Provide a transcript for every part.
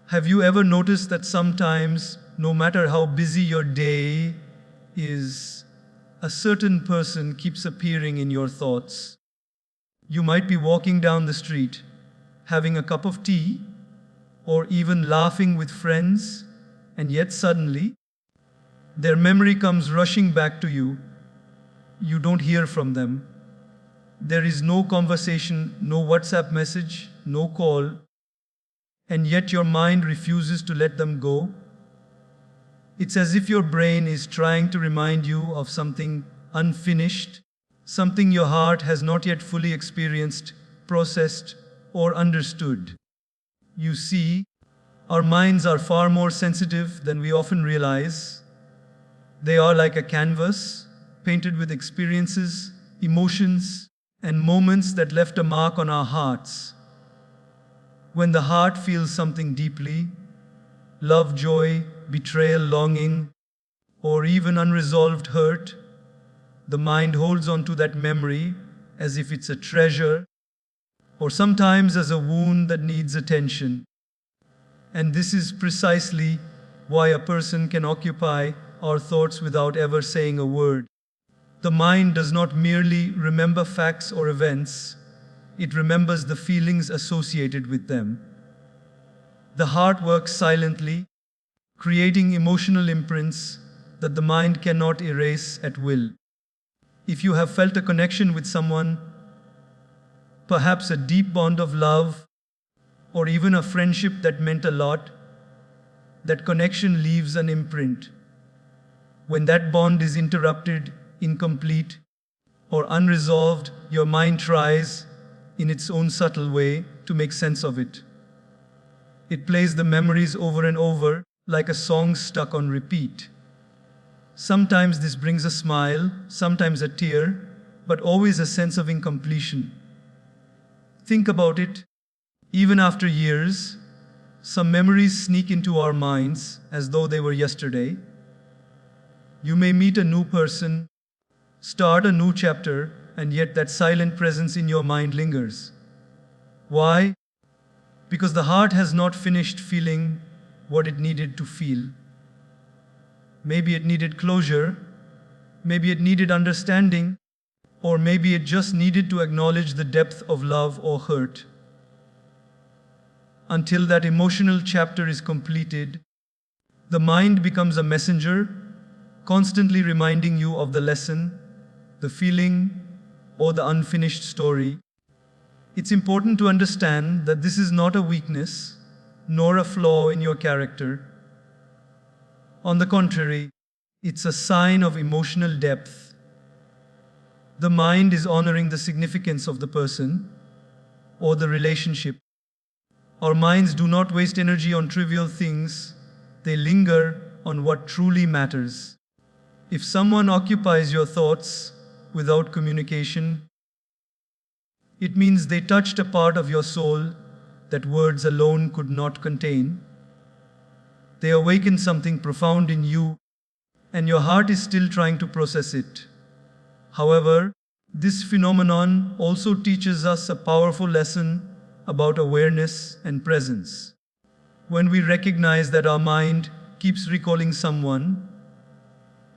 Have you ever noticed that sometimes, no matter how busy your day is, a certain person keeps appearing in your thoughts? You might be walking down the street, having a cup of tea, or even laughing with friends, and yet suddenly, their memory comes rushing back to you. You don't hear from them. There is no conversation, no WhatsApp message, no call, and yet your mind refuses to let them go. It's as if your brain is trying to remind you of something unfinished, something your heart has not yet fully experienced, processed, or understood. You see, our minds are far more sensitive than we often realize. They are like a canvas, painted with experiences, emotions, and moments that left a mark on our hearts. When the heart feels something deeply, love, joy, betrayal, longing, or even unresolved hurt, the mind holds on to that memory as if it's a treasure, or sometimes as a wound that needs attention. And this is precisely why a person can occupy our thoughts without ever saying a word. The mind does not merely remember facts or events, it remembers the feelings associated with them. The heart works silently, creating emotional imprints that the mind cannot erase at will. If you have felt a connection with someone, perhaps a deep bond of love, or even a friendship that meant a lot, that connection leaves an imprint. When that bond is interrupted, incomplete, or unresolved, your mind tries, in its own subtle way, to make sense of it. It plays the memories over and over, like a song stuck on repeat. Sometimes this brings a smile, sometimes a tear, but always a sense of incompletion. Think about it. Even after years, some memories sneak into our minds as though they were yesterday. You may meet a new person, start a new chapter, and yet that silent presence in your mind lingers. Why? Because the heart has not finished feeling what it needed to feel. Maybe it needed closure, maybe it needed understanding, or maybe it just needed to acknowledge the depth of love or hurt. Until that emotional chapter is completed, the mind becomes a messenger, constantly reminding you of the lesson, the feeling, or the unfinished story. It's important to understand that this is not a weakness, nor a flaw in your character. On the contrary, it's a sign of emotional depth. The mind is honoring the significance of the person or the relationship. Our minds do not waste energy on trivial things, they linger on what truly matters. If someone occupies your thoughts without communication, it means they touched a part of your soul that words alone could not contain. They awakened something profound in you, and your heart is still trying to process it. However, this phenomenon also teaches us a powerful lesson about awareness and presence. When we recognize that our mind keeps recalling someone,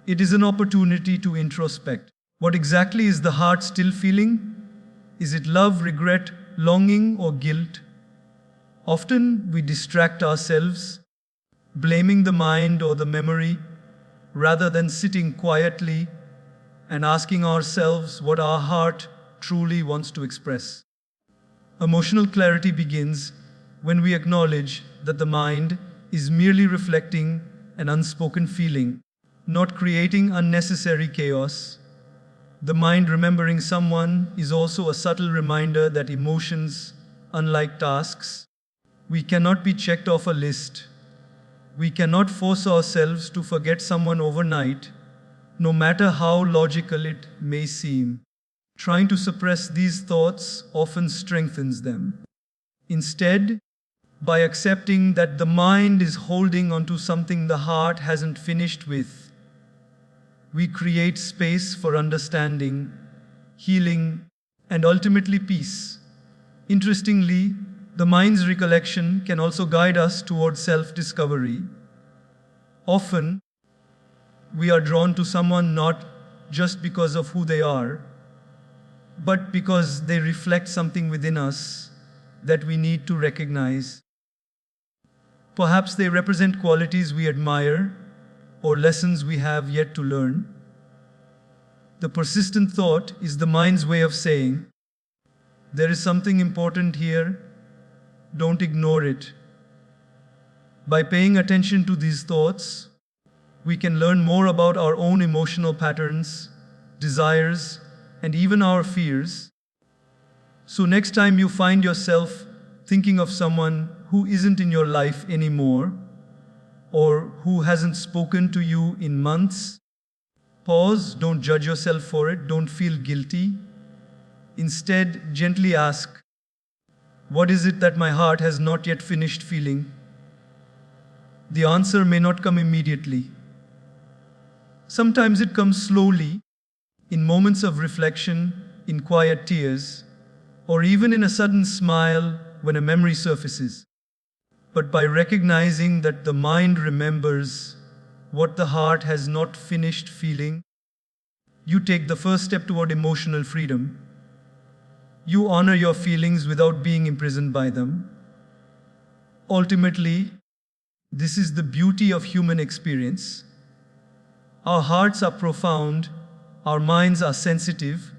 it is an opportunity to introspect. What exactly is the heart still feeling? Is it love, regret, longing, or guilt? Often we distract ourselves, blaming the mind or the memory, rather than sitting quietly and asking ourselves what our heart truly wants to express. Emotional clarity begins when we acknowledge that the mind is merely reflecting an unspoken feeling, not creating unnecessary chaos. The mind remembering someone is also a subtle reminder that emotions, unlike tasks, we cannot be checked off a list. We cannot force ourselves to forget someone overnight, no matter how logical it may seem. Trying to suppress these thoughts often strengthens them. Instead, by accepting that the mind is holding onto something the heart hasn't finished with, we create space for understanding, healing, and ultimately peace. Interestingly, The mind's recollection can also guide us towards self-discovery. Often, we are drawn to someone not just because of who they are, but because they reflect something within us that we need to recognize. Perhaps they represent qualities we admire or lessons we have yet to learn. The persistent thought is the mind's way of saying, there is something important here, don't ignore it. By paying attention to these thoughts, we can learn more about our own emotional patterns, desires, and even our fears. So next time you find yourself thinking of someone who isn't in your life anymore, or who hasn't spoken to you in months, pause, don't judge yourself for it, don't feel guilty. Instead, gently ask, what is it that my heart has not yet finished feeling? The answer may not come immediately. Sometimes it comes slowly, in moments of reflection, in quiet tears, or even in a sudden smile when a memory surfaces. But by recognizing that the mind remembers what the heart has not finished feeling, you take the first step toward emotional freedom. You honor your feelings without being imprisoned by them. Ultimately, this is the beauty of human experience. Our hearts are profound, our minds are sensitive,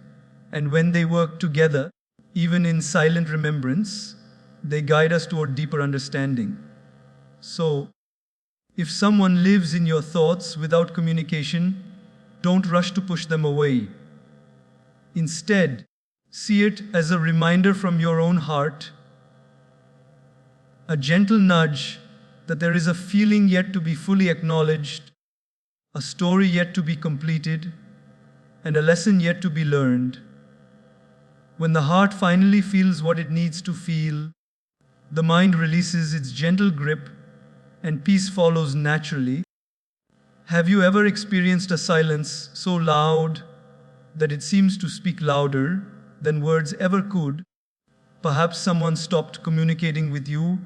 and when they work together, even in silent remembrance, they guide us toward deeper understanding. So, if someone lives in your thoughts without communication, don't rush to push them away. Instead, see it as a reminder from your own heart, a gentle nudge that there is a feeling yet to be fully acknowledged, a story yet to be completed, and a lesson yet to be learned. When the heart finally feels what it needs to feel, the mind releases its gentle grip and peace follows naturally. Have you ever experienced a silence so loud that it seems to speak louder than words ever could? Perhaps someone stopped communicating with you.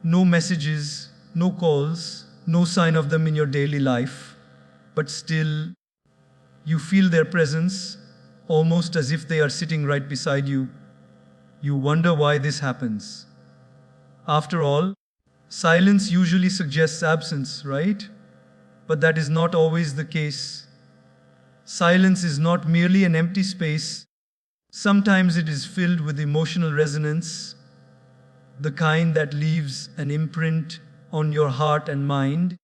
No messages, no calls, no sign of them in your daily life. But still, you feel their presence, almost as if they are sitting right beside you. You wonder why this happens. After all, silence usually suggests absence, right? But that is not always the case. Silence is not merely an empty space. Sometimes it is filled with emotional resonance, the kind that leaves an imprint on your heart and mind.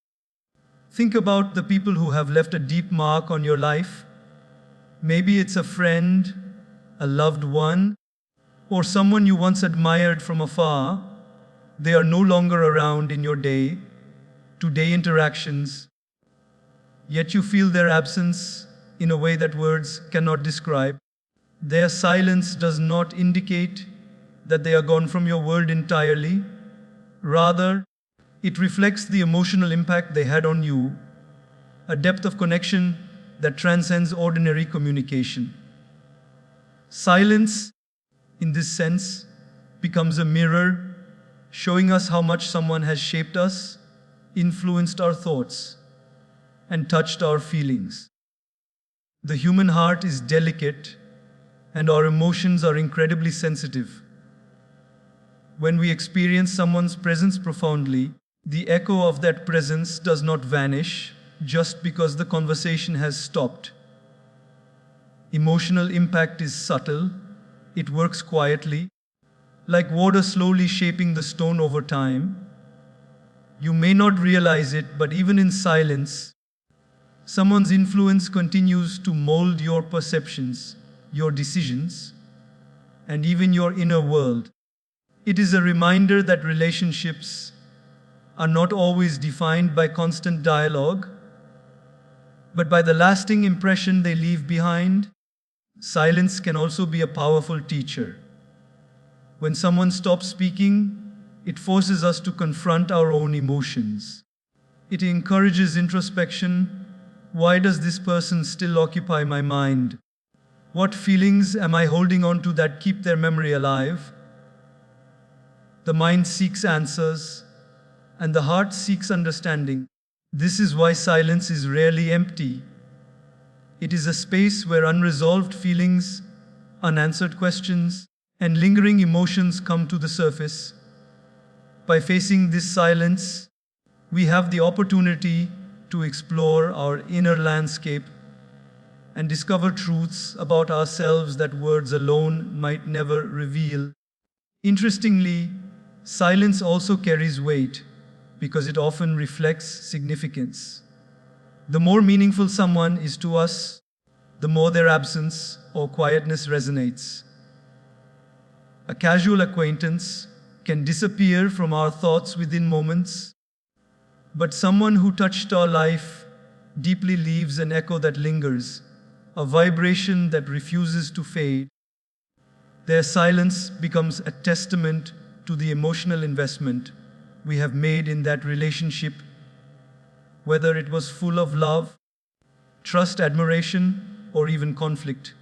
Think about the people who have left a deep mark on your life. Maybe it's a friend, a loved one, or someone you once admired from afar. They are no longer around in your day-to-day interactions, yet you feel their absence in a way that words cannot describe. Their silence does not indicate that they are gone from your world entirely. Rather, it reflects the emotional impact they had on you, a depth of connection that transcends ordinary communication. Silence, in this sense, becomes a mirror, showing us how much someone has shaped us, influenced our thoughts, and touched our feelings. The human heart is delicate, and our emotions are incredibly sensitive. When we experience someone's presence profoundly, the echo of that presence does not vanish just because the conversation has stopped. Emotional impact is subtle, it works quietly, like water slowly shaping the stone over time. You may not realize it, but even in silence, someone's influence continues to mold your perceptions, your decisions, and even your inner world. It is a reminder that relationships are not always defined by constant dialogue, but by the lasting impression they leave behind. Silence can also be a powerful teacher. When someone stops speaking, it forces us to confront our own emotions. It encourages introspection. Why does this person still occupy my mind? What feelings am I holding on to that keep their memory alive? The mind seeks answers, and the heart seeks understanding. This is why silence is rarely empty. It is a space where unresolved feelings, unanswered questions, and lingering emotions come to the surface. By facing this silence, we have the opportunity to explore our inner landscape and discover truths about ourselves that words alone might never reveal. Interestingly, silence also carries weight because it often reflects significance. The more meaningful someone is to us, the more their absence or quietness resonates. A casual acquaintance can disappear from our thoughts within moments, but someone who touched our life deeply leaves an echo that lingers, a vibration that refuses to fade. Their silence becomes a testament to the emotional investment we have made in that relationship, whether it was full of love, trust, admiration, or even conflict.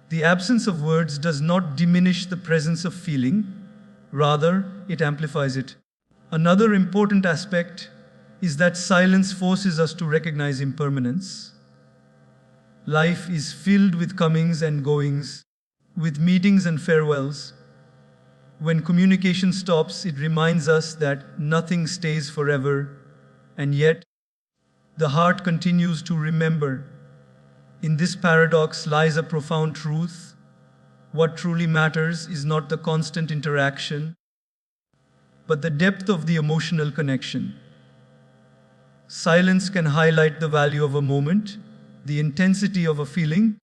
The absence of words does not diminish the presence of feeling, rather, it amplifies it. Another important aspect is that silence forces us to recognize impermanence. Life is filled with comings and goings, with meetings and farewells. When communication stops, it reminds us that nothing stays forever, and yet the heart continues to remember. In this paradox lies a profound truth. What truly matters is not the constant interaction, but the depth of the emotional connection. Silence can highlight the value of a moment, the intensity of a feeling,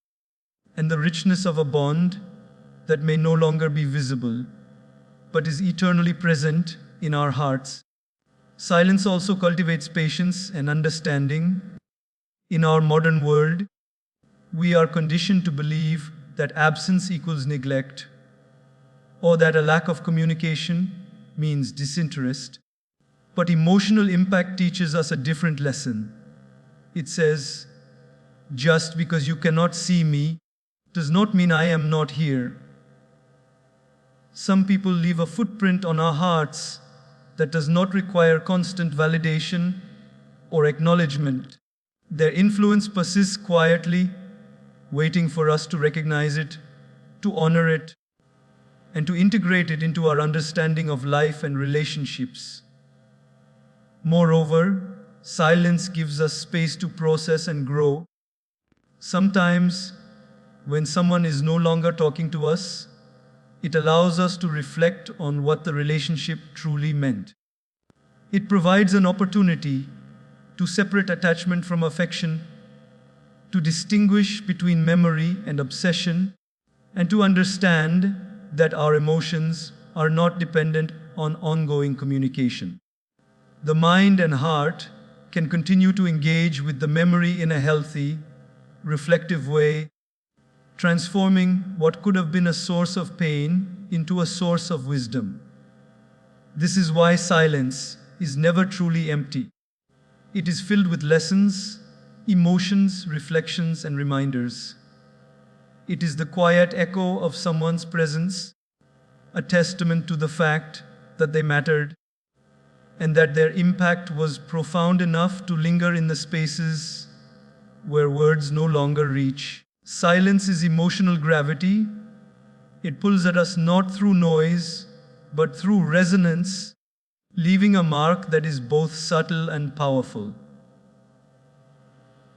and the richness of a bond that may no longer be visible, but is eternally present in our hearts. Silence also cultivates patience and understanding. In our modern world, we are conditioned to believe that absence equals neglect, or that a lack of communication means disinterest. But emotional impact teaches us a different lesson. It says, just because you cannot see me does not mean I am not here. Some people leave a footprint on our hearts that does not require constant validation or acknowledgement. Their influence persists quietly, waiting for us to recognize it, to honor it, and to integrate it into our understanding of life and relationships. Moreover, silence gives us space to process and grow. Sometimes, when someone is no longer talking to us, it allows us to reflect on what the relationship truly meant. It provides an opportunity to separate attachment from affection, to distinguish between memory and obsession, and to understand that our emotions are not dependent on ongoing communication. The mind and heart can continue to engage with the memory in a healthy, reflective way, transforming what could have been a source of pain into a source of wisdom. This is why silence is never truly empty. It is filled with lessons, emotions, reflections, and reminders. It is the quiet echo of someone's presence, a testament to the fact that they mattered, and that their impact was profound enough to linger in the spaces where words no longer reach. Silence is emotional gravity. It pulls at us not through noise, but through resonance, leaving a mark that is both subtle and powerful.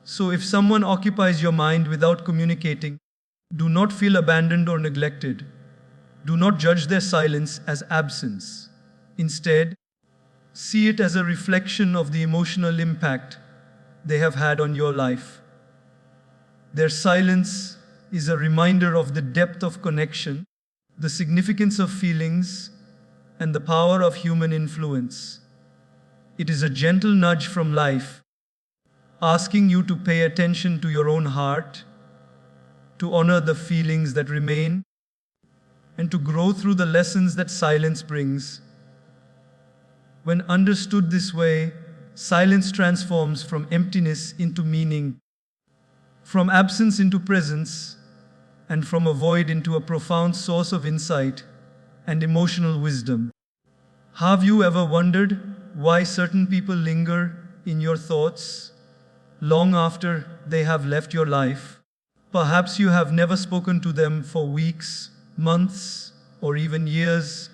So if someone occupies your mind without communicating, do not feel abandoned or neglected. Do not judge their silence as absence. Instead, see it as a reflection of the emotional impact they have had on your life. Their silence is a reminder of the depth of connection, the significance of feelings, and the power of human influence. It is a gentle nudge from life, asking you to pay attention to your own heart, to honor the feelings that remain, and to grow through the lessons that silence brings. When understood this way, silence transforms from emptiness into meaning, from absence into presence, and from a void into a profound source of insight and emotional wisdom. Have you ever wondered why certain people linger in your thoughts long after they have left your life? Perhaps you have never spoken to them for weeks, months, or even years,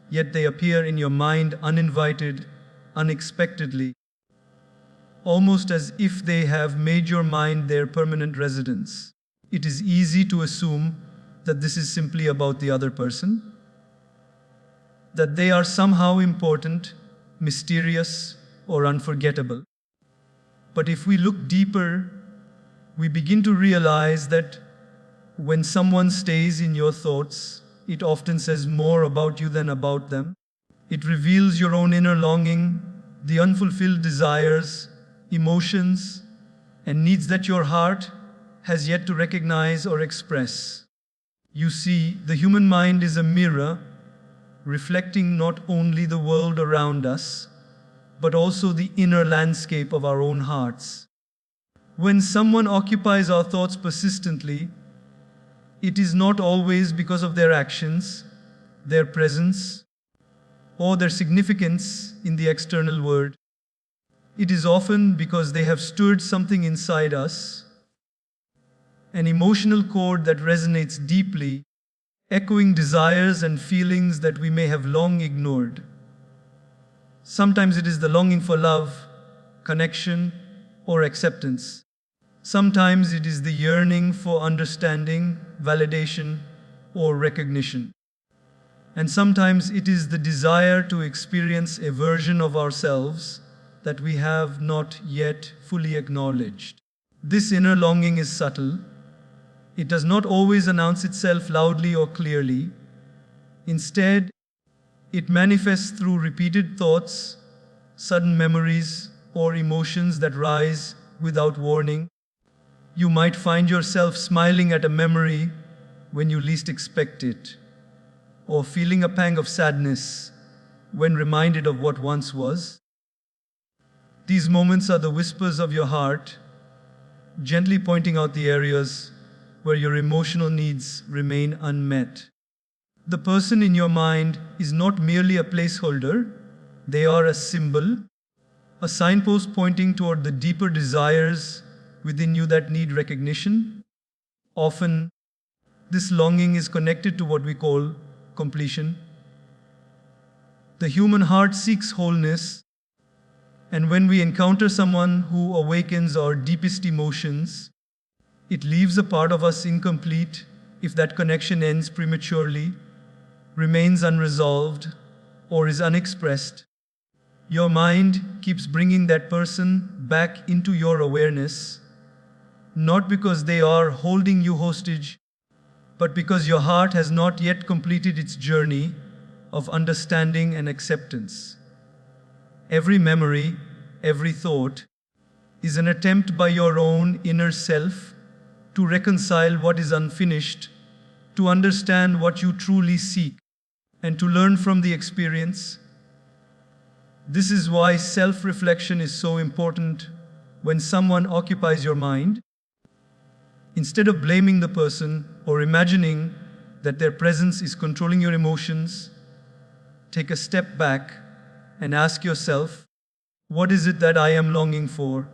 yet they appear in your mind uninvited, unexpectedly, almost as if they have made your mind their permanent residence. It is easy to assume that this is simply about the other person, that they are somehow important, mysterious, or unforgettable. But if we look deeper, we begin to realize that when someone stays in your thoughts, it often says more about you than about them. It reveals your own inner longing, the unfulfilled desires, emotions, and needs that your heart has yet to recognize or express. You see, the human mind is a mirror reflecting not only the world around us, but also the inner landscape of our own hearts. When someone occupies our thoughts persistently, it is not always because of their actions, their presence, or their significance in the external world. It is often because they have stirred something inside us, an emotional chord that resonates deeply, echoing desires and feelings that we may have long ignored. Sometimes it is the longing for love, connection, or acceptance. Sometimes it is the yearning for understanding, validation, or recognition. And sometimes it is the desire to experience a version of ourselves that we have not yet fully acknowledged. This inner longing is subtle. It does not always announce itself loudly or clearly. Instead, it manifests through repeated thoughts, sudden memories, or emotions that rise without warning. You might find yourself smiling at a memory when you least expect it, or feeling a pang of sadness when reminded of what once was. These moments are the whispers of your heart, gently pointing out the areas where your emotional needs remain unmet. The person in your mind is not merely a placeholder, they are a symbol, a signpost pointing toward the deeper desires within you that need recognition. Often, this longing is connected to what we call completion. The human heart seeks wholeness, and when we encounter someone who awakens our deepest emotions, it leaves a part of us incomplete if that connection ends prematurely, remains unresolved, or is unexpressed. Your mind keeps bringing that person back into your awareness, not because they are holding you hostage, but because your heart has not yet completed its journey of understanding and acceptance. Every memory, every thought, is an attempt by your own inner self to reconcile what is unfinished, to understand what you truly seek, and to learn from the experience. This is why self-reflection is so important when someone occupies your mind. Instead of blaming the person or imagining that their presence is controlling your emotions, take a step back and ask yourself, what is it that I am longing for?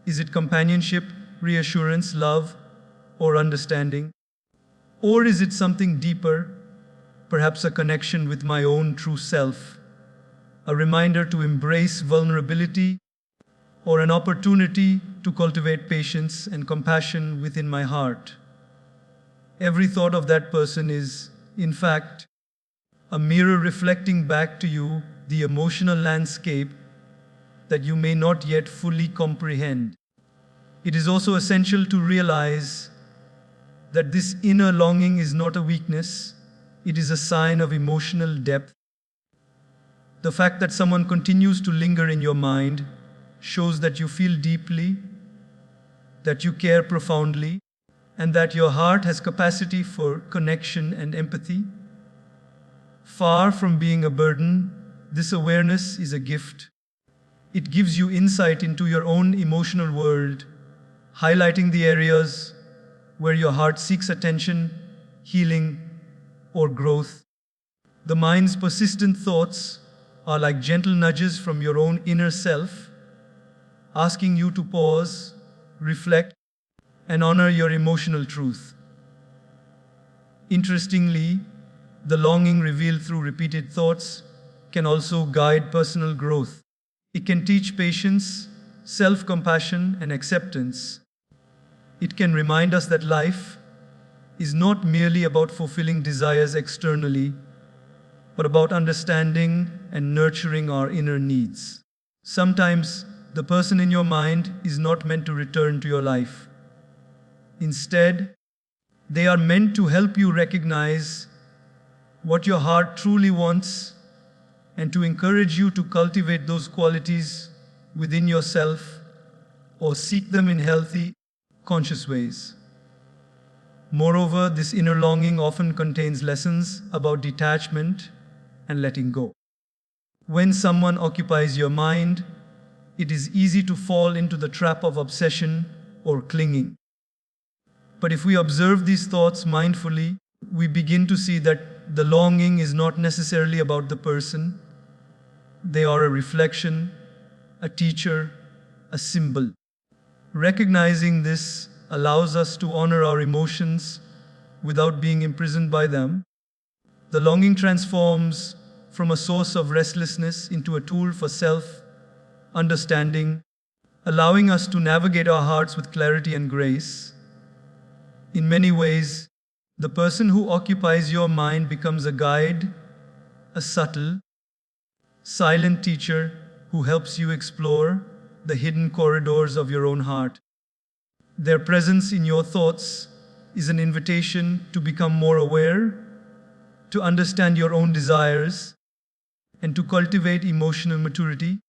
Is it companionship, reassurance, love, or understanding? Or is it something deeper, perhaps a connection with my own true self, a reminder to embrace vulnerability, or an opportunity to cultivate patience and compassion within my heart? Every thought of that person is, in fact, a mirror reflecting back to you the emotional landscape that you may not yet fully comprehend. It is also essential to realize that this inner longing is not a weakness, it is a sign of emotional depth. The fact that someone continues to linger in your mind shows that you feel deeply, that you care profoundly, and that your heart has capacity for connection and empathy. Far from being a burden, this awareness is a gift. It gives you insight into your own emotional world, highlighting the areas where your heart seeks attention, healing, or growth. The mind's persistent thoughts are like gentle nudges from your own inner self, asking you to pause, reflect, and honor your emotional truth. Interestingly, the longing revealed through repeated thoughts can also guide personal growth. It can teach patience, self-compassion, and acceptance. It can remind us that life is not merely about fulfilling desires externally, but about understanding and nurturing our inner needs. Sometimes the person in your mind is not meant to return to your life. Instead, they are meant to help you recognize what your heart truly wants and to encourage you to cultivate those qualities within yourself or seek them in healthy, conscious ways. Moreover, this inner longing often contains lessons about detachment and letting go. When someone occupies your mind, it is easy to fall into the trap of obsession or clinging. But if we observe these thoughts mindfully, we begin to see that the longing is not necessarily about the person. They are a reflection, a teacher, a symbol. Recognizing this allows us to honor our emotions without being imprisoned by them. The longing transforms from a source of restlessness into a tool for self-understanding, allowing us to navigate our hearts with clarity and grace. In many ways, the person who occupies your mind becomes a guide, a subtle, silent teacher who helps you explore the hidden corridors of your own heart. Their presence in your thoughts is an invitation to become more aware, to understand your own desires, and to cultivate emotional maturity.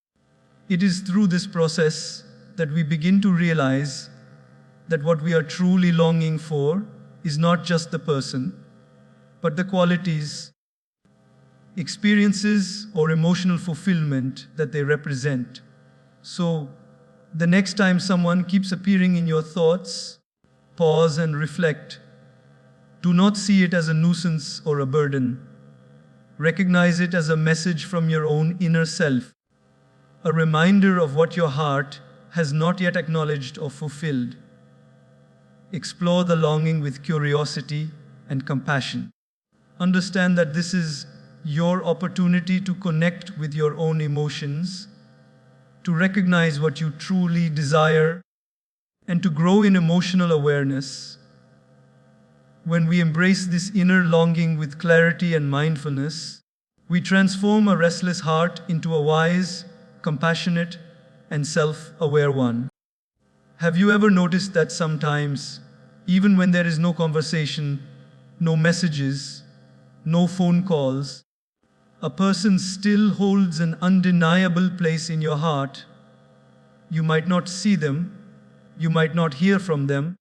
It is through this process that we begin to realize that what we are truly longing for is not just the person, but the qualities, experiences, or emotional fulfillment that they represent. So, the next time someone keeps appearing in your thoughts, pause and reflect. Do not see it as a nuisance or a burden. Recognize it as a message from your own inner self, a reminder of what your heart has not yet acknowledged or fulfilled. Explore the longing with curiosity and compassion. Understand that this is your opportunity to connect with your own emotions, to recognize what you truly desire, and to grow in emotional awareness. When we embrace this inner longing with clarity and mindfulness, we transform a restless heart into a wise, compassionate, and self-aware one. Have you ever noticed that sometimes, even when there is no conversation, no messages, no phone calls, a person still holds an undeniable place in your heart? You might not see them, you might not hear from them,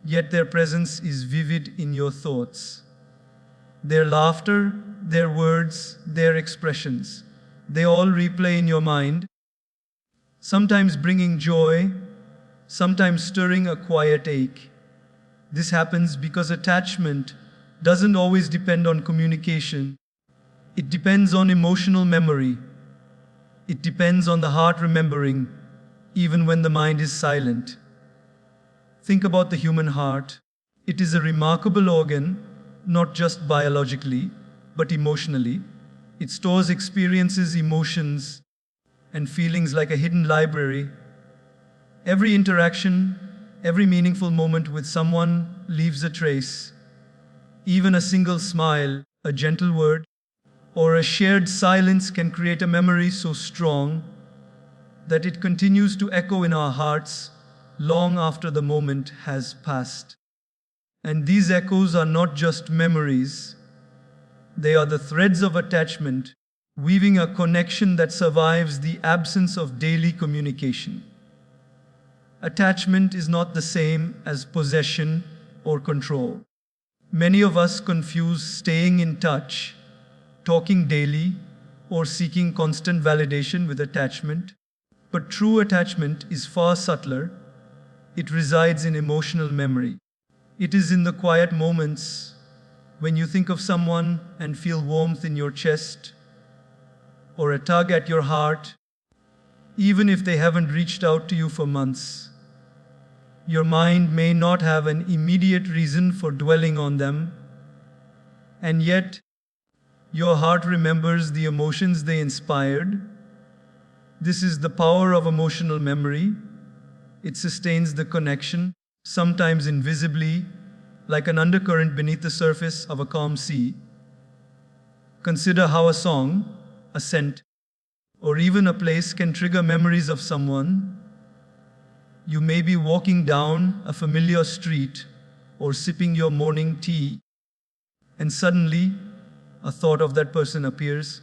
yet their presence is vivid in your thoughts. Their laughter, their words, their expressions, they all replay in your mind, sometimes bringing joy, sometimes stirring a quiet ache. This happens because attachment doesn't always depend on communication. It depends on emotional memory. It depends on the heart remembering, even when the mind is silent. Think about the human heart. It is a remarkable organ, not just biologically, but emotionally. It stores experiences, emotions, and feelings like a hidden library. Every interaction, every meaningful moment with someone leaves a trace. Even a single smile, a gentle word, or a shared silence can create a memory so strong that it continues to echo in our hearts long after the moment has passed. And these echoes are not just memories, they are the threads of attachment, weaving a connection that survives the absence of daily communication. Attachment is not the same as possession or control. Many of us confuse staying in touch, talking daily, or seeking constant validation with attachment. But true attachment is far subtler. It resides in emotional memory. It is in the quiet moments When you think of someone and feel warmth in your chest or a tug at your heart, even if they haven't reached out to you for months, your mind may not have an immediate reason for dwelling on them, and yet your heart remembers the emotions they inspired. This is the power of emotional memory. It sustains the connection, sometimes invisibly, like an undercurrent beneath the surface of a calm sea. Consider how a song, a scent, or even a place can trigger memories of someone. You may be walking down a familiar street or sipping your morning tea, and suddenly a thought of that person appears.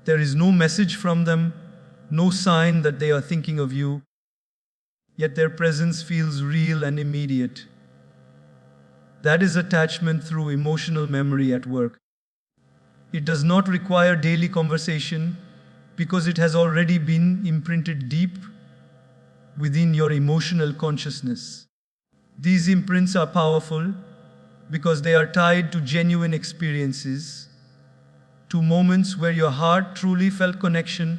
There is no message from them, no sign that they are thinking of you, yet their presence feels real and immediate. That is attachment through emotional memory at work. It does not require daily conversation because it has already been imprinted deep within your emotional consciousness. These imprints are powerful because they are tied to genuine experiences, to moments where your heart truly felt connection,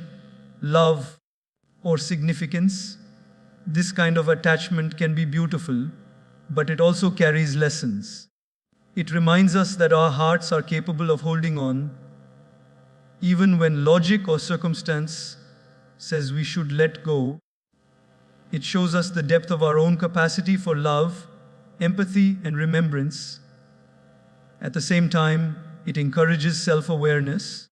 love, or significance. This kind of attachment can be beautiful, but it also carries lessons. It reminds us that our hearts are capable of holding on, even when logic or circumstance says we should let go. It shows us the depth of our own capacity for love, empathy, and remembrance. At the same time, it encourages self-awareness.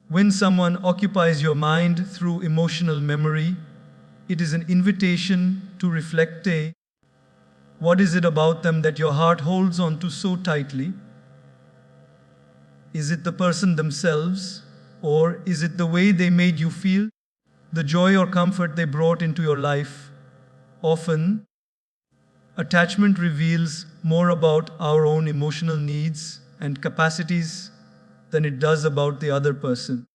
When someone occupies your mind through emotional memory, it is an invitation to reflect. What is it about them that your heart holds on to so tightly? Is it the person themselves, or is it the way they made you feel? The joy or comfort they brought into your life? Often, attachment reveals more about our own emotional needs and capacities than it does about the other person.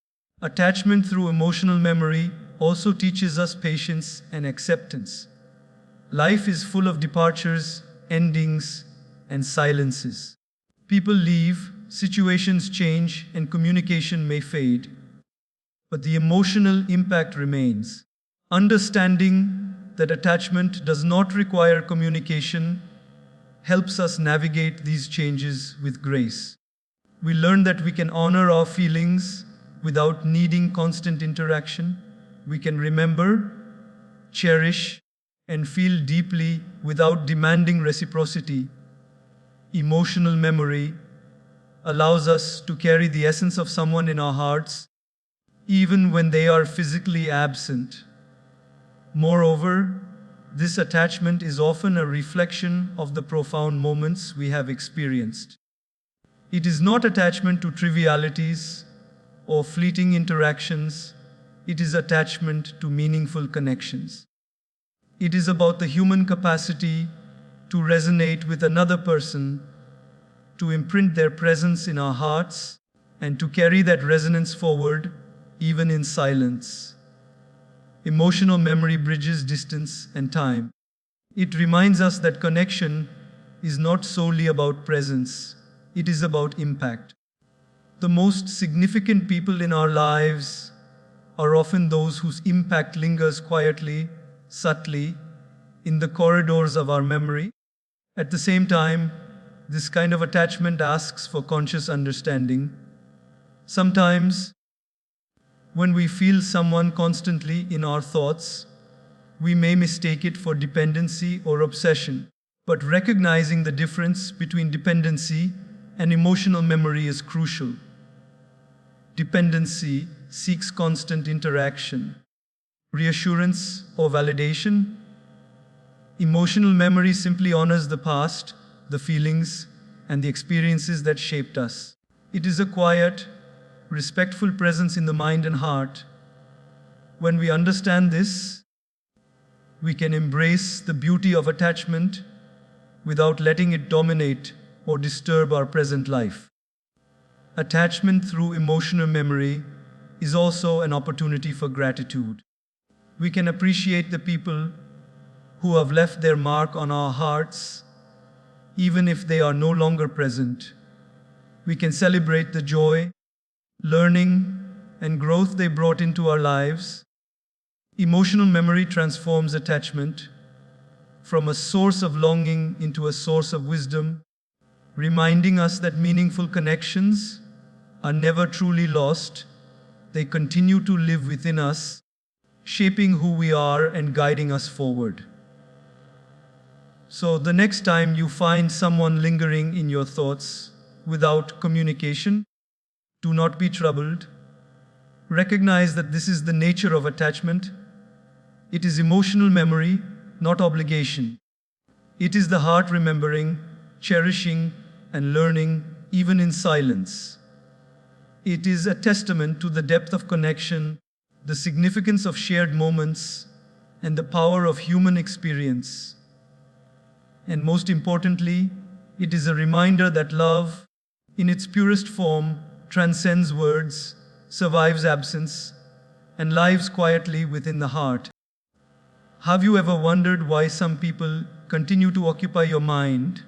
Attachment through emotional memory also teaches us patience and acceptance. Life is full of departures, endings, and silences. People leave, situations change, and communication may fade. But the emotional impact remains. Understanding that attachment does not require communication helps us navigate these changes with grace. We learn that we can honor our feelings without needing constant interaction. We can remember, cherish, and feel deeply without demanding reciprocity. Emotional memory allows us to carry the essence of someone in our hearts, even when they are physically absent. Moreover, this attachment is often a reflection of the profound moments we have experienced. It is not attachment to trivialities or fleeting interactions. It is attachment to meaningful connections. It is about the human capacity to resonate with another person, to imprint their presence in our hearts, and to carry that resonance forward, even in silence. Emotional memory bridges distance and time. It reminds us that connection is not solely about presence, it is about impact. The most significant people in our lives are often those whose impact lingers quietly, subtly, in the corridors of our memory. At the same time, this kind of attachment asks for conscious understanding. Sometimes, when we feel someone constantly in our thoughts, we may mistake it for dependency or obsession. But recognizing the difference between dependency and emotional memory is crucial. Dependency seeks constant interaction, reassurance, or validation. Emotional memory simply honors the past, the feelings, and the experiences that shaped us. It is a quiet, respectful presence in the mind and heart. When we understand this, we can embrace the beauty of attachment without letting it dominate or disturb our present life. Attachment through emotional memory is also an opportunity for gratitude. We can appreciate the people who have left their mark on our hearts, even if they are no longer present. We can celebrate the joy, learning, and growth they brought into our lives. Emotional memory transforms attachment from a source of longing into a source of wisdom, reminding us that meaningful connections are never truly lost. They continue to live within us, shaping who we are and guiding us forward. So, the next time you find someone lingering in your thoughts without communication, do not be troubled. Recognize that this is the nature of attachment. It is emotional memory, not obligation. It is the heart remembering, cherishing, and learning, even in silence. It is a testament to the depth of connection, the significance of shared moments, and the power of human experience. And most importantly, it is a reminder that love, in its purest form, transcends words, survives absence, and lives quietly within the heart. Have you ever wondered why some people continue to occupy your mind,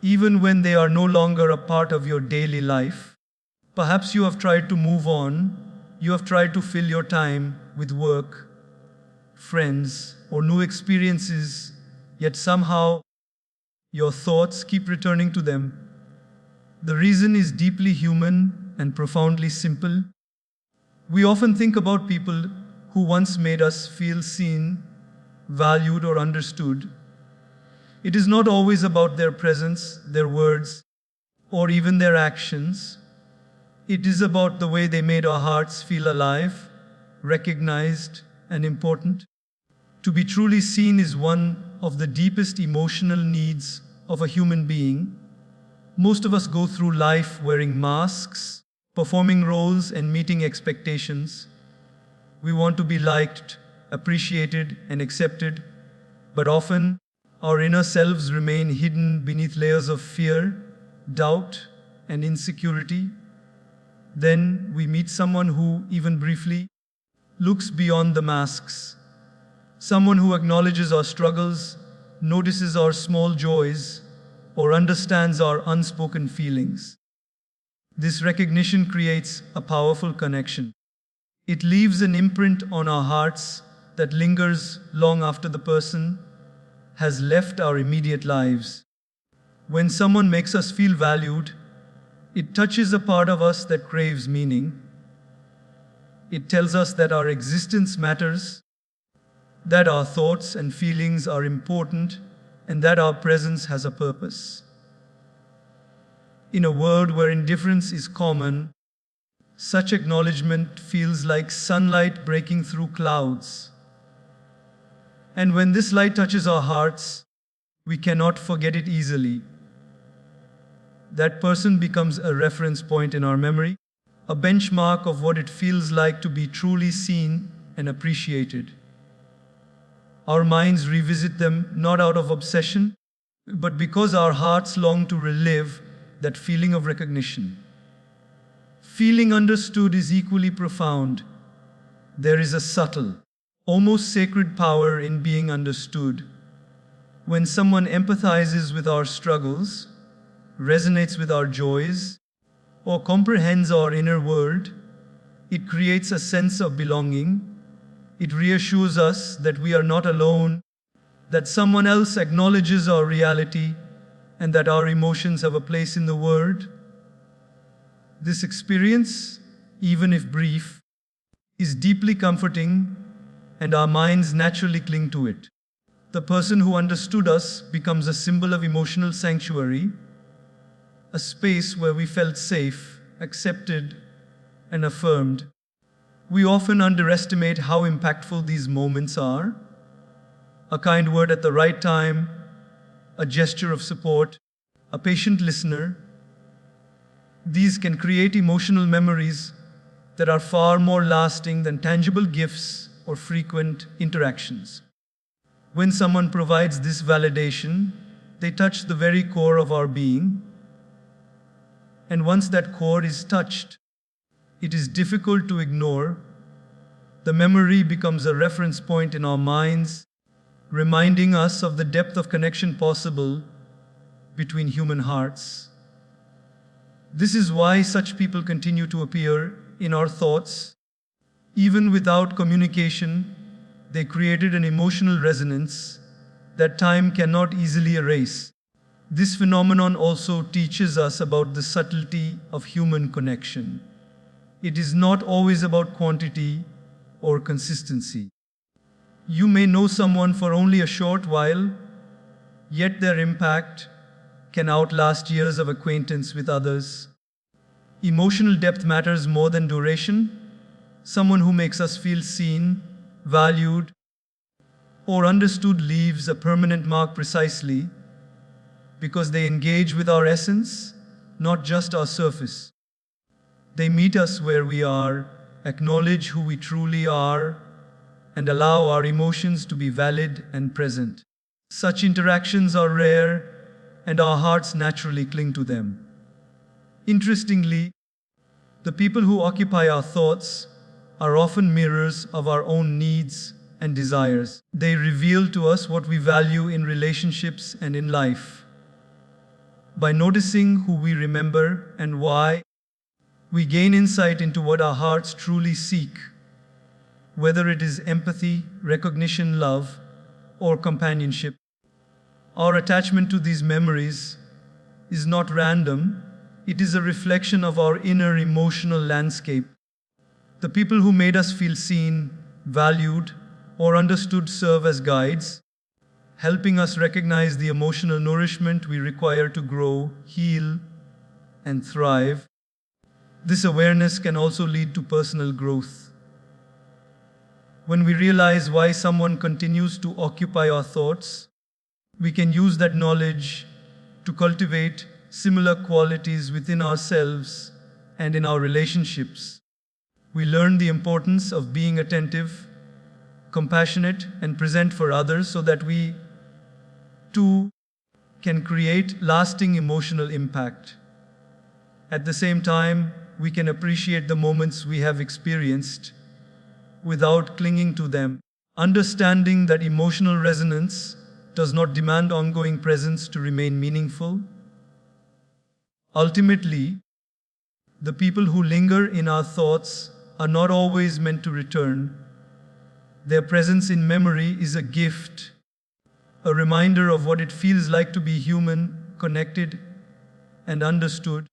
even when they are no longer a part of your daily life? Perhaps you have tried to move on, you have tried to fill your time with work, friends, or new experiences, yet somehow your thoughts keep returning to them. The reason is deeply human and profoundly simple. We often think about people who once made us feel seen, valued, or understood. It is not always about their presence, their words, or even their actions. It is about the way they made our hearts feel alive, recognized, and important. To be truly seen is one of the deepest emotional needs of a human being. Most of us go through life wearing masks, performing roles, and meeting expectations. We want to be liked, appreciated, and accepted, but often our inner selves remain hidden beneath layers of fear, doubt, and insecurity. Then we meet someone who, even briefly, looks beyond the masks. Someone who acknowledges our struggles, notices our small joys, or understands our unspoken feelings. This recognition creates a powerful connection. It leaves an imprint on our hearts that lingers long after the person has left our immediate lives. When someone makes us feel valued, it touches a part of us that craves meaning. It tells us that our existence matters, that our thoughts and feelings are important, and that our presence has a purpose. In a world where indifference is common, such acknowledgement feels like sunlight breaking through clouds. And when this light touches our hearts, we cannot forget it easily. That person becomes a reference point in our memory, a benchmark of what it feels like to be truly seen and appreciated. Our minds revisit them not out of obsession, but because our hearts long to relive that feeling of recognition. Feeling understood is equally profound. There is a subtle, almost sacred power in being understood. When someone empathizes with our struggles, resonates with our joys, or comprehends our inner world, it creates a sense of belonging. It reassures us that we are not alone, that someone else acknowledges our reality, and that our emotions have a place in the world. This experience, even if brief, is deeply comforting, and our minds naturally cling to it. The person who understood us becomes a symbol of emotional sanctuary, a space where we felt safe, accepted, and affirmed. We often underestimate how impactful these moments are. A kind word at the right time, a gesture of support, a patient listener. These can create emotional memories that are far more lasting than tangible gifts or frequent interactions. When someone provides this validation, they touch the very core of our being. And once that core is touched, it is difficult to ignore. The memory becomes a reference point in our minds, reminding us of the depth of connection possible between human hearts. This is why such people continue to appear in our thoughts. Even without communication, they created an emotional resonance that time cannot easily erase. This phenomenon also teaches us about the subtlety of human connection. It is not always about quantity or consistency. You may know someone for only a short while, yet their impact can outlast years of acquaintance with others. Emotional depth matters more than duration. Someone who makes us feel seen, valued, or understood leaves a permanent mark precisely because they engage with our essence, not just our surface. They meet us where we are, acknowledge who we truly are, and allow our emotions to be valid and present. Such interactions are rare, and our hearts naturally cling to them. Interestingly, the people who occupy our thoughts are often mirrors of our own needs and desires. They reveal to us what we value in relationships and in life. By noticing who we remember and why, we gain insight into what our hearts truly seek, whether it is empathy, recognition, love, or companionship. Our attachment to these memories is not random, it is a reflection of our inner emotional landscape. The people who made us feel seen, valued, or understood serve as guides, helping us recognize the emotional nourishment we require to grow, heal, and thrive. This awareness can also lead to personal growth. When we realize why someone continues to occupy our thoughts, we can use that knowledge to cultivate similar qualities within ourselves and in our relationships. We learn the importance of being attentive, compassionate, and present for others so that we, too, can create lasting emotional impact. At the same time, we can appreciate the moments we have experienced without clinging to them, understanding that emotional resonance does not demand ongoing presence to remain meaningful. Ultimately, the people who linger in our thoughts are not always meant to return. Their presence in memory is a gift, a reminder of what it feels like to be human, connected, and understood.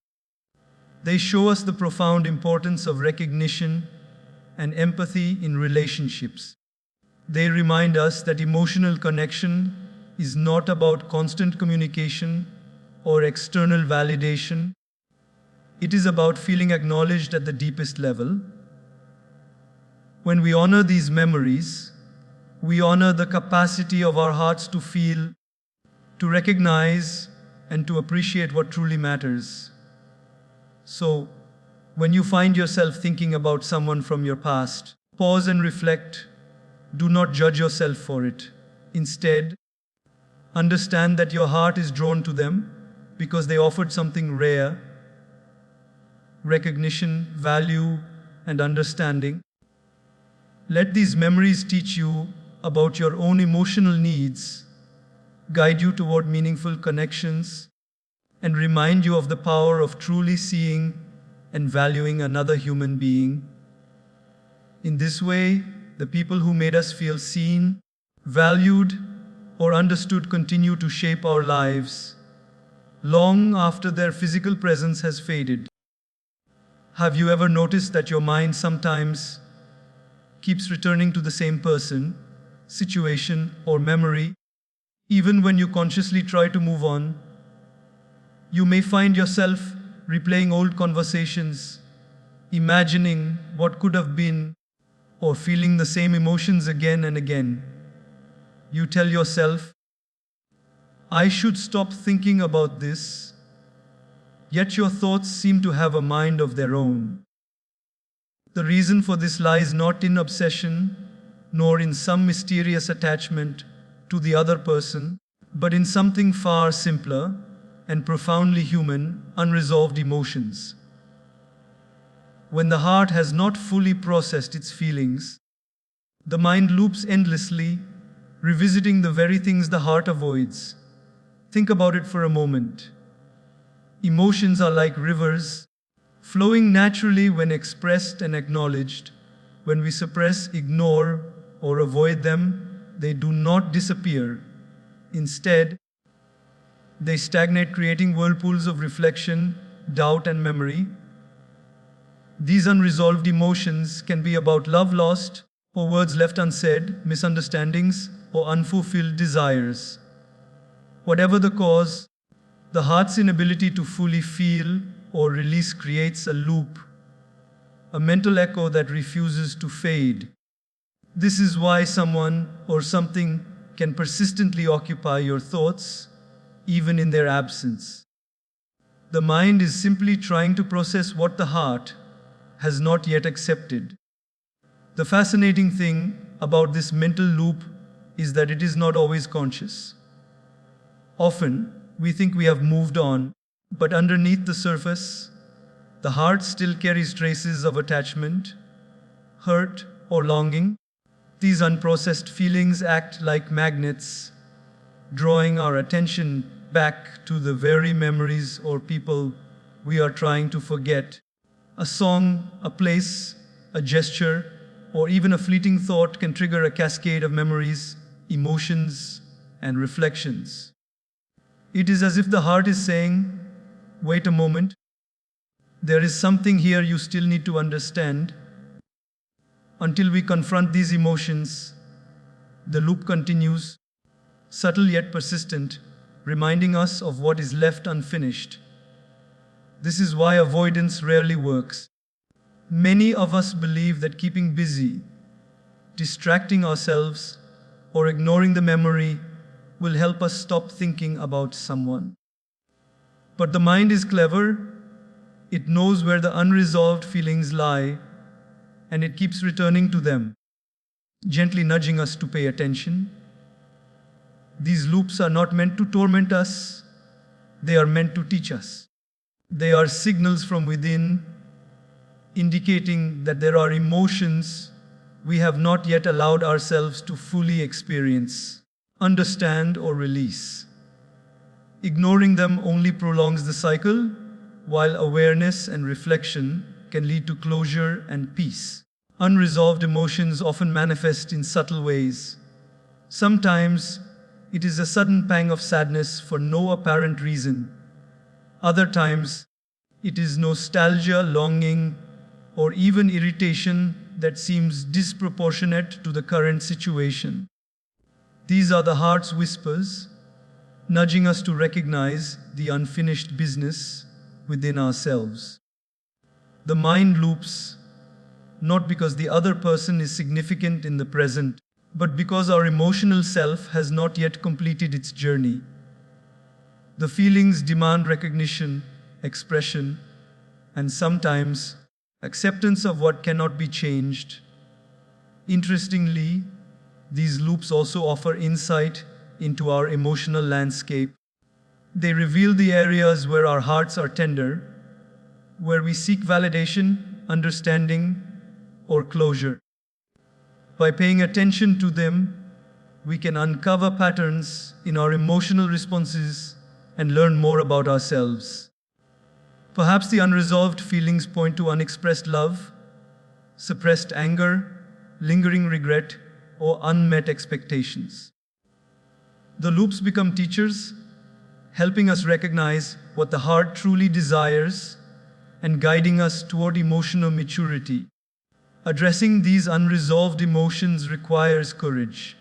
They show us the profound importance of recognition and empathy in relationships. They remind us that emotional connection is not about constant communication or external validation. It is about feeling acknowledged at the deepest level. When we honor these memories, we honor the capacity of our hearts to feel, to recognize, and to appreciate what truly matters. So, when you find yourself thinking about someone from your past, pause and reflect. Do not judge yourself for it. Instead, understand that your heart is drawn to them because they offered something rare: recognition, value, and understanding. Let these memories teach you about your own emotional needs, guide you toward meaningful connections, and remind you of the power of truly seeing and valuing another human being. In this way, the people who made us feel seen, valued, or understood continue to shape our lives long after their physical presence has faded. Have you ever noticed that your mind sometimes keeps returning to the same person, situation, or memory, even when you consciously try to move on? You may find yourself replaying old conversations, imagining what could have been, or feeling the same emotions again and again. You tell yourself, "I should stop thinking about this," yet your thoughts seem to have a mind of their own. The reason for this lies not in obsession, nor in some mysterious attachment to the other person, but in something far simpler and profoundly human: unresolved emotions. When the heart has not fully processed its feelings, the mind loops endlessly, revisiting the very things the heart avoids. Think about it for a moment. Emotions are like rivers, flowing naturally when expressed and acknowledged. When we suppress, ignore, or avoid them, they do not disappear. Instead, they stagnate, creating whirlpools of reflection, doubt, and memory. These unresolved emotions can be about love lost, or words left unsaid, misunderstandings, or unfulfilled desires. Whatever the cause, the heart's inability to fully feel or release creates a loop, a mental echo that refuses to fade. This is why someone or something can persistently occupy your thoughts, even in their absence. The mind is simply trying to process what the heart has not yet accepted. The fascinating thing about this mental loop is that it is not always conscious. Often, we think we have moved on, but underneath the surface, the heart still carries traces of attachment, hurt, or longing. These unprocessed feelings act like magnets, drawing our attention back to the very memories or people we are trying to forget. A song, a place, a gesture, or even a fleeting thought can trigger a cascade of memories, emotions, and reflections. It is as if the heart is saying, "Wait a moment, there is something here you still need to understand." Until we confront these emotions, the loop continues, subtle yet persistent, reminding us of what is left unfinished. This is why avoidance rarely works. Many of us believe that keeping busy, distracting ourselves, or ignoring the memory will help us stop thinking about someone. But the mind is clever. It knows where the unresolved feelings lie, and it keeps returning to them, gently nudging us to pay attention. These loops are not meant to torment us, they are meant to teach us. They are signals from within, indicating that there are emotions we have not yet allowed ourselves to fully experience, understand, or release. Ignoring them only prolongs the cycle, while awareness and reflection can lead to closure and peace. Unresolved emotions often manifest in subtle ways. Sometimes it is a sudden pang of sadness for no apparent reason. Other times it is nostalgia, longing, or even irritation that seems disproportionate to the current situation. These are the heart's whispers, nudging us to recognize the unfinished business within ourselves. The mind loops, not because the other person is significant in the present, but because our emotional self has not yet completed its journey. The feelings demand recognition, expression, and sometimes acceptance of what cannot be changed. Interestingly, these loops also offer insight into our emotional landscape. They reveal the areas where our hearts are tender, where we seek validation, understanding, or closure. By paying attention to them, we can uncover patterns in our emotional responses and learn more about ourselves. Perhaps the unresolved feelings point to unexpressed love, suppressed anger, lingering regret, or unmet expectations. The loops become teachers, helping us recognize what the heart truly desires and guiding us toward emotional maturity. Addressing these unresolved emotions requires courage.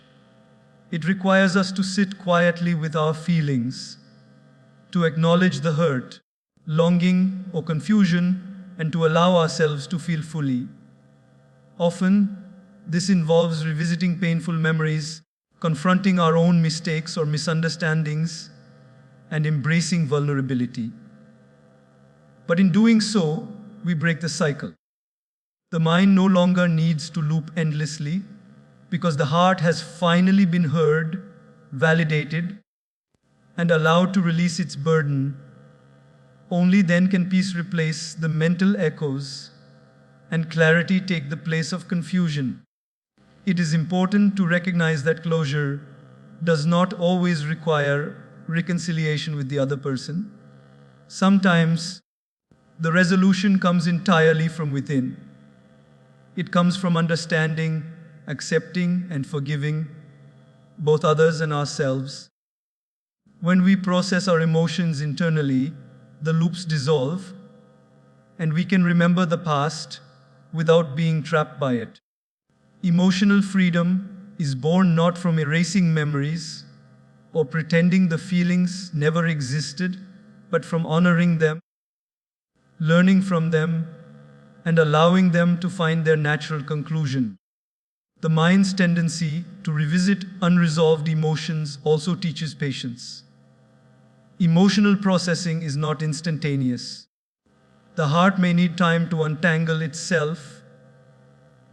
It requires us to sit quietly with our feelings, to acknowledge the hurt, longing, or confusion, and to allow ourselves to feel fully. Often, this involves revisiting painful memories, confronting our own mistakes or misunderstandings, and embracing vulnerability. But in doing so, we break the cycle. The mind no longer needs to loop endlessly because the heart has finally been heard, validated, and allowed to release its burden. Only then can peace replace the mental echoes and clarity take the place of confusion. It is important to recognize that closure does not always require reconciliation with the other person. Sometimes the resolution comes entirely from within. It comes from understanding, accepting, and forgiving both others and ourselves. When we process our emotions internally, the loops dissolve, and we can remember the past without being trapped by it. Emotional freedom is born not from erasing memories or pretending the feelings never existed, but from honoring them, learning from them, and allowing them to find their natural conclusion. The mind's tendency to revisit unresolved emotions also teaches patience. Emotional processing is not instantaneous. The heart may need time to untangle itself,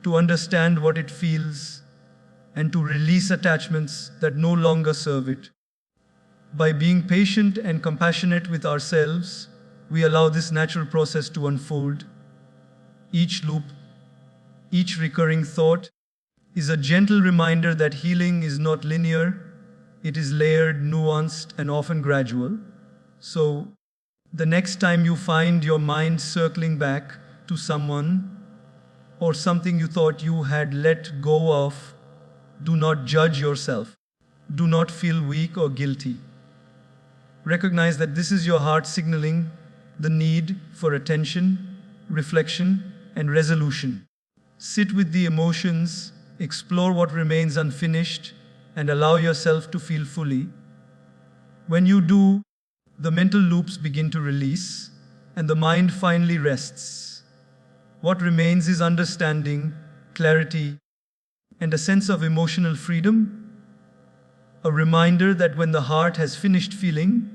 to understand what it feels, and to release attachments that no longer serve it. By being patient and compassionate with ourselves, we allow this natural process to unfold. Each loop, each recurring thought, is a gentle reminder that healing is not linear, it is layered, nuanced, and often gradual. So, the next time you find your mind circling back to someone or something you thought you had let go of, do not judge yourself. Do not feel weak or guilty. Recognize that this is your heart signaling the need for attention, reflection, and resolution. Sit with the emotions, explore what remains unfinished, and allow yourself to feel fully. When you do, the mental loops begin to release, and the mind finally rests. What remains is understanding, clarity, and a sense of emotional freedom, a reminder that when the heart has finished feeling,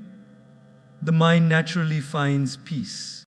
the mind naturally finds peace.